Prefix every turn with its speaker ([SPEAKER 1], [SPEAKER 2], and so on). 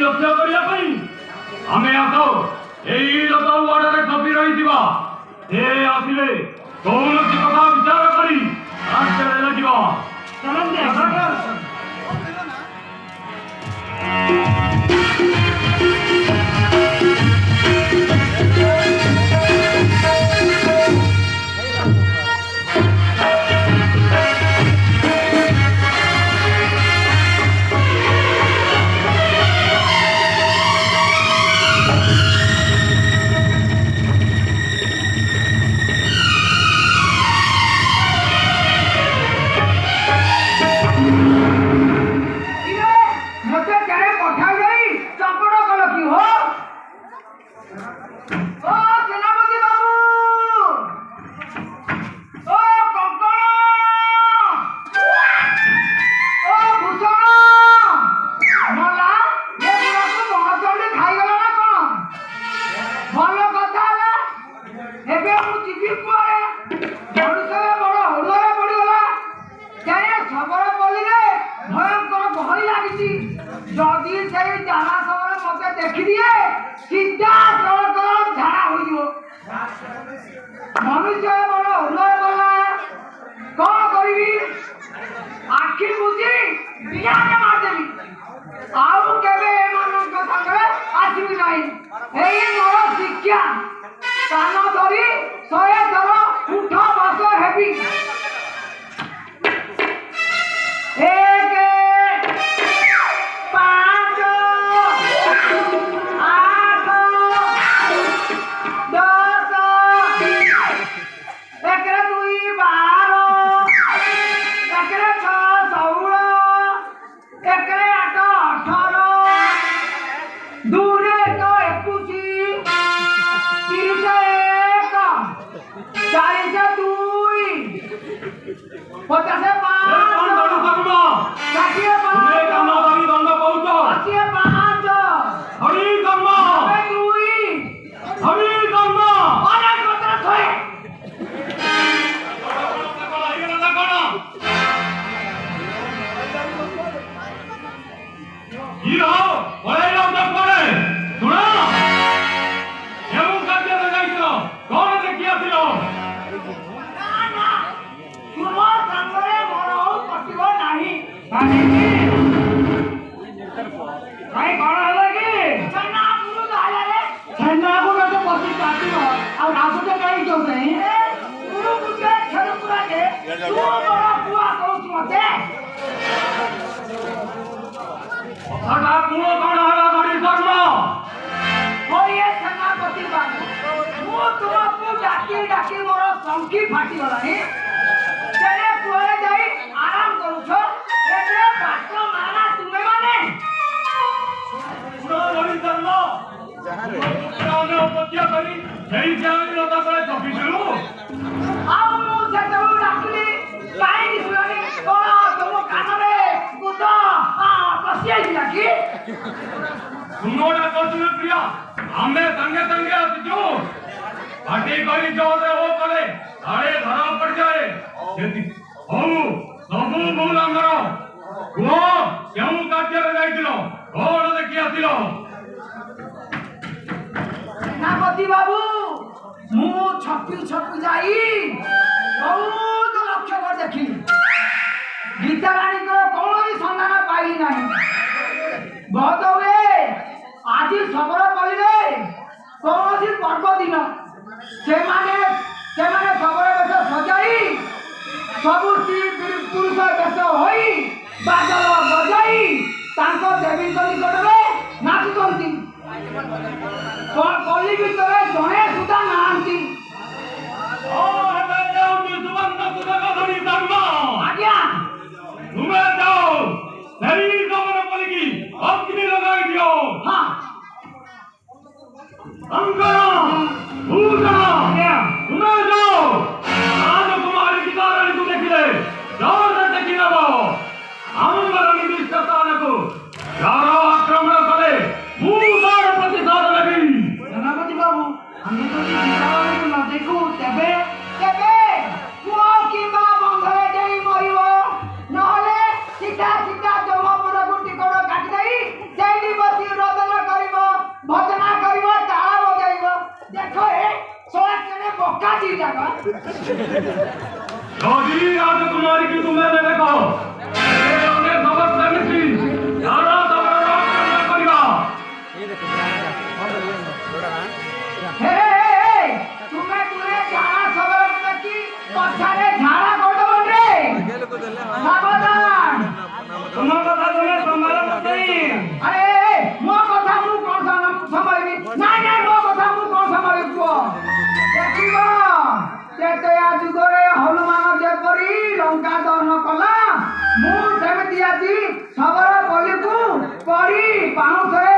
[SPEAKER 1] रक्षा करने आमे आसो यही लता वाड़े छपी रही आसिले कौन कथा विचार करी लगे
[SPEAKER 2] सीधा सीधा जमापुर गुटी कोड़ काट दई सेली बसी रोद पक्का जी जागा
[SPEAKER 1] यदि राजकुमारी की तुम्हें न देखो सबक समिति झाड़ा करिया
[SPEAKER 2] तुम्हें झाड़ा सबक की पछारे झाड़ा कर दो रे सावधान
[SPEAKER 1] तुम कथा तुम्हें संभाल नहीं
[SPEAKER 2] अरे मो कथा मु कोन संभालबी नाही नाही मो कथा मु कोन संभालबी को देखिबो केते आज गोरे हनुमान जेपरी लंका दहन कला मु सेमति आजी सबरा पल्ली को पड़ी पाउसरे